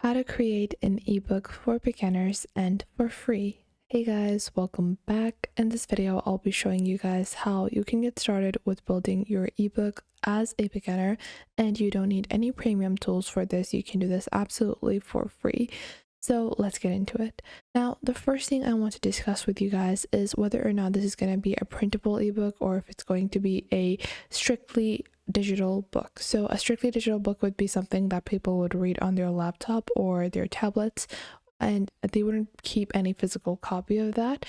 How to create an ebook for beginners and for free. Hey guys, welcome back. In this video, I'll be showing you guys how you can get started with building your ebook as a beginner, and you don't need any premium tools for this. You can do this absolutely for free. So let's get into it. Now, the first thing I want to discuss with you guys is whether or not this is going to be a printable ebook or if it's going to be a strictly digital book. So a strictly digital book would be something that people would read on their laptop or their tablets, and they wouldn't keep any physical copy of that.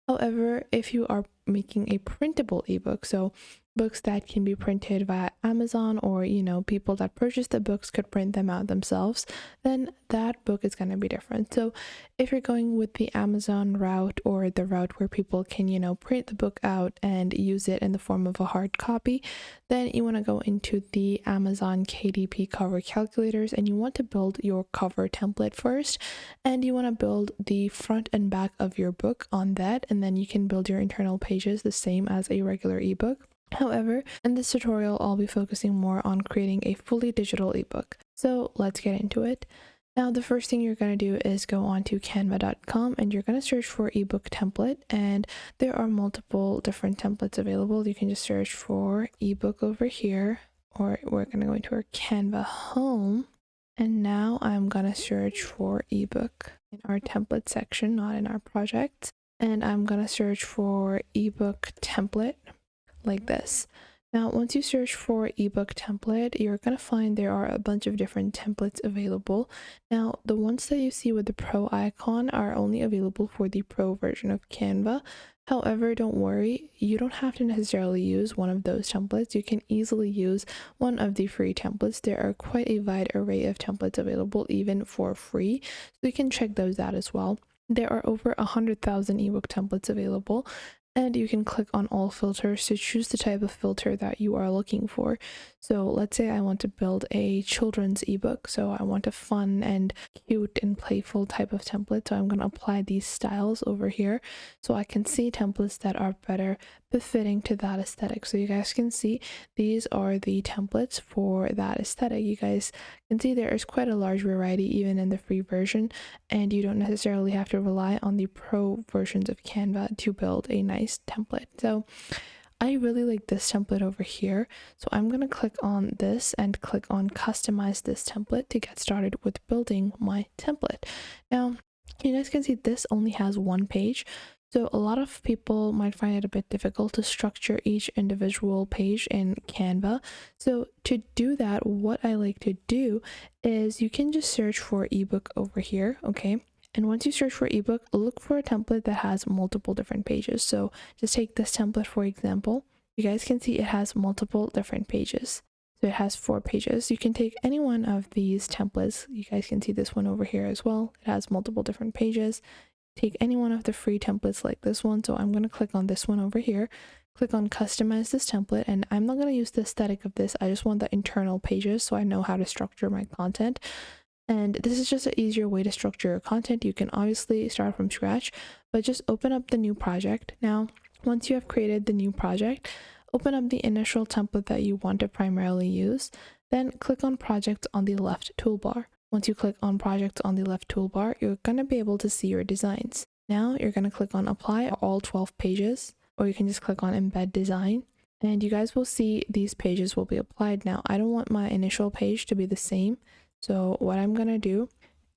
However, if you are making a printable ebook, so books that can be printed via Amazon, or people that purchase the books could print them out themselves, then that book is going to be different. So if you're going with the Amazon route, or the route where people can print the book out and use it in the form of a hard copy, then you want to go into the Amazon KDP cover calculators, and you want to build your cover template first, and you want to build the front and back of your book on that, and then you can build your internal pages the same as a regular ebook. However, in this tutorial, I'll be focusing more on creating a fully digital ebook. So let's get into it. Now, the first thing you're going to do is go on to canva.com, and you're going to search for ebook template, and there are multiple different templates available. You can just search for ebook over here, or we're going to go into our Canva home. And now I'm going to search for ebook in our template section, not in our project. And I'm going to search for ebook template like this. Now, once you search for ebook template, you're going to find there are a bunch of different templates available. Now, the ones that you see with the pro icon are only available for the pro version of Canva. However, don't worry, you don't have to necessarily use one of those templates. You can easily use one of the free templates. There are quite a wide array of templates available even for free, so you can check those out as well. There are over 100,000 ebook templates available, and you can click on all filters to choose the type of filter that you are looking for. So let's say I want to build a children's ebook. So I want a fun and cute and playful type of template. So I'm going to apply these styles over here so I can see templates that are better befitting to that aesthetic. So you guys can see these are the templates for that aesthetic. You guys can see there is quite a large variety even in the free version, and you don't necessarily have to rely on the pro versions of Canva to build a nice template. So I really like this template over here, so I'm going to click on this and click on customize this template to get started with building my template. Now you guys can see this only has one page, so a lot of people might find it a bit difficult to structure each individual page in Canva. So to do that, what I like to do is you can just search for ebook over here, okay? And once you search for ebook, look for a template that has multiple different pages. So just take this template for example. You guys can see it has multiple different pages. So it has 4 pages. You can take any one of these templates. You guys can see this one over here as well. It has multiple different pages. Take any one of the free templates like this one. So I'm going to click on this one over here. Click on customize this template, and I'm not going to use the aesthetic of this. I just want the internal pages so I know how to structure my content. And this is just an easier way to structure your content. You can obviously start from scratch, but just open up the new project. Now, once you have created the new project, open up the initial template that you want to primarily use. Then click on projects on the left toolbar. Once you click on projects on the left toolbar, you're going to be able to see your designs. Now you're going to click on apply all 12 pages, or you can just click on embed design. And you guys will see these pages will be applied. Now, I don't want my initial page to be the same. So what I'm going to do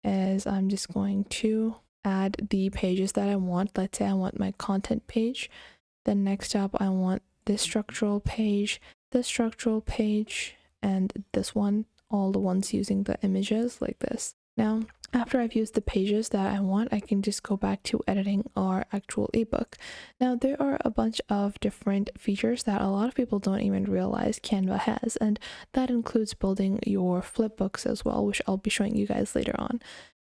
is I'm just going to add the pages that I want. Let's say I want my content page. Then next up, I want this structural page, and this one, all the ones using the images like this. Now, after I've used the pages that I want, I can just go back to editing our actual ebook. Now, there are a bunch of different features that a lot of people don't even realize Canva has, and that includes building your flipbooks as well, which I'll be showing you guys later on.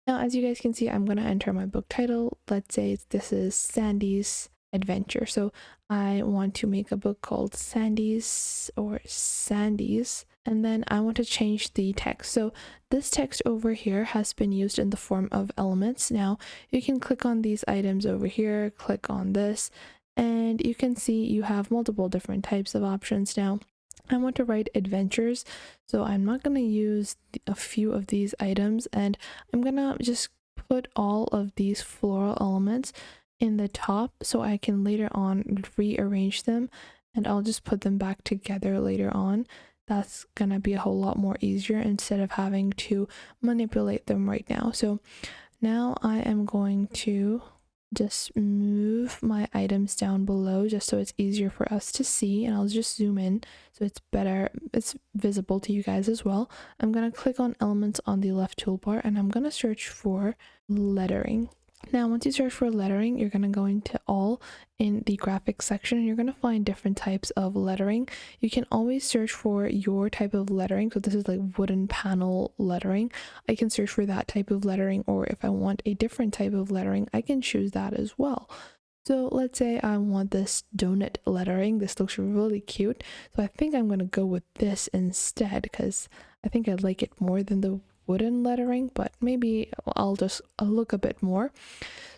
Now, as you guys can see, I'm going to enter my book title. Let's say this is Sandy's Adventure. So I want to make a book called Sandy's or Sandy's, and then I want to change the text. So this text over here has been used in the form of elements. Now you can click on these items over here, click on this, and you can see you have multiple different types of options. Now I want to write adventures, so I'm not going to use a few of these items, and I'm going to just put all of these floral elements in the top so I can later on rearrange them, and I'll just put them back together later on. That's going to be a whole lot more easier instead of having to manipulate them right now. So now I am going to just move my items down below just so it's easier for us to see, and I'll just zoom in so it's visible to you guys as well. I'm going to click on elements on the left toolbar, and I'm going to search for lettering. Now once you search for lettering, you're going to go into all in the graphics section, and you're going to find different types of lettering. You can always search for your type of lettering. So this is like wooden panel lettering. I can search for that type of lettering, or if I want a different type of lettering, I can choose that as well. So let's say I want this donut lettering. This looks really cute, so I think I'm going to go with this instead because I think I like it more than the wooden lettering, but maybe I'll look a bit more.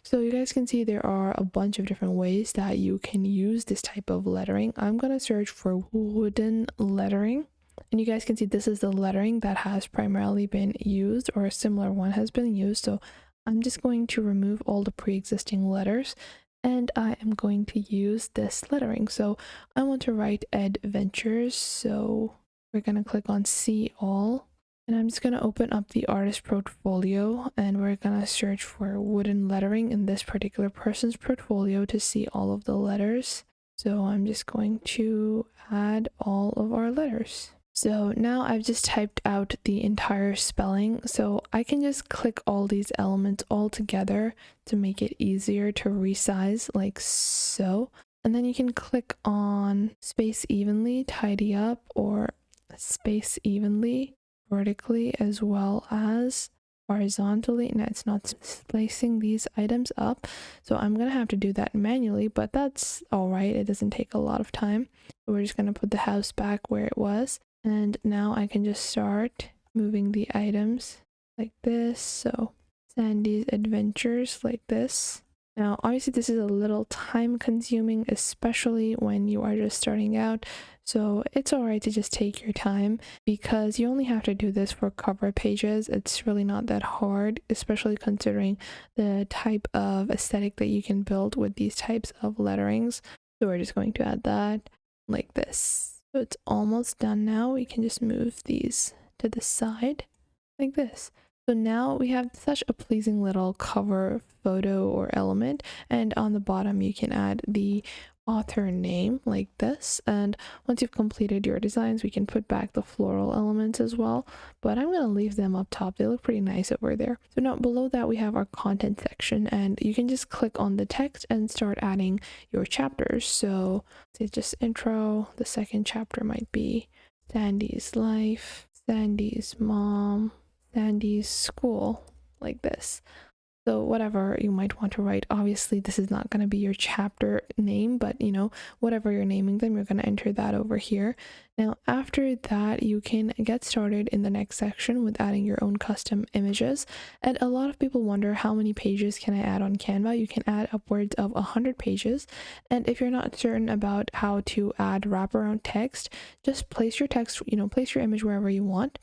So you guys can see there are a bunch of different ways that you can use this type of lettering. I'm going to search for wooden lettering, and you guys can see this is the lettering that has primarily been used, or a similar one has been used. So I'm just going to remove all the pre-existing letters, and I am going to use this lettering. So I want to write adventures, so we're going to click on see all. And I'm just going to open up the artist portfolio, and we're going to search for wooden lettering in this particular person's portfolio to see all of the letters. So I'm just going to add all of our letters. So now I've just typed out the entire spelling, so I can just click all these elements all together to make it easier to resize, like so. And then you can click on space evenly, tidy up, or space evenly vertically as well as horizontally. And it's not splicing these items up, so I'm gonna have to do that manually, but that's all right. It doesn't take a lot of time. So we're just gonna put the house back where it was, and now I can just start moving the items like this. So Sandy's adventures like this. Now obviously this is a little time consuming, especially when you are just starting out, so it's alright to just take your time because you only have to do this for cover pages. It's really not that hard, especially considering the type of aesthetic that you can build with these types of letterings. So we're just going to add that like this. So it's almost done now. We can just move these to the side like this. So now we have such a pleasing little cover photo or element, and on the bottom you can add the author name like this. And once you've completed your designs, we can put back the floral elements as well, but I'm going to leave them up top. They look pretty nice over there. So now below that we have our content section, and you can just click on the text and start adding your chapters. So it's just intro. The second chapter might be Sandy's life, Sandy's mom, Sandy's school, like this. So whatever you might want to write, obviously this is not going to be your chapter name, but you know, whatever you're naming them, you're going to enter that over here. Now after that, you can get started in the next section with adding your own custom images. And a lot of people wonder, how many pages can I add on Canva? You can add upwards of 100 pages. And if you're not certain about how to add wraparound text, just place your text, place your image wherever you want,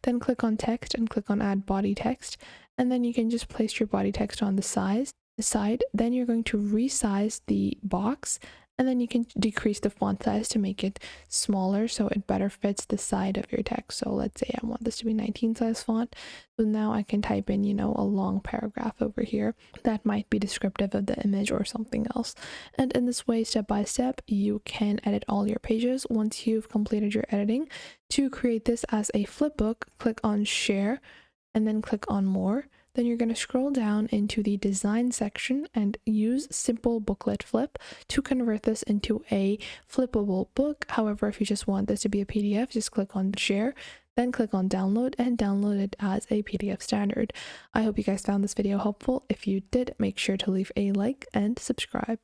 then click on text and click on add body text. And then you can just place your body text on the side. Then you're going to resize the box, and then you can decrease the font size to make it smaller so it better fits the side of your text. So let's say I want this to be 19 size font. So now I can type in, a long paragraph over here that might be descriptive of the image or something else. And in this way, step by step, you can edit all your pages. Once you've completed your editing, to create this as a flipbook, click on share and then click on more. Then you're going to scroll down into the design section and use simple booklet flip to convert this into a flippable book. However, if you just want this to be a PDF, just click on share, then click on download and download it as a PDF standard. I hope you guys found this video helpful. If you did, make sure to leave a like and subscribe.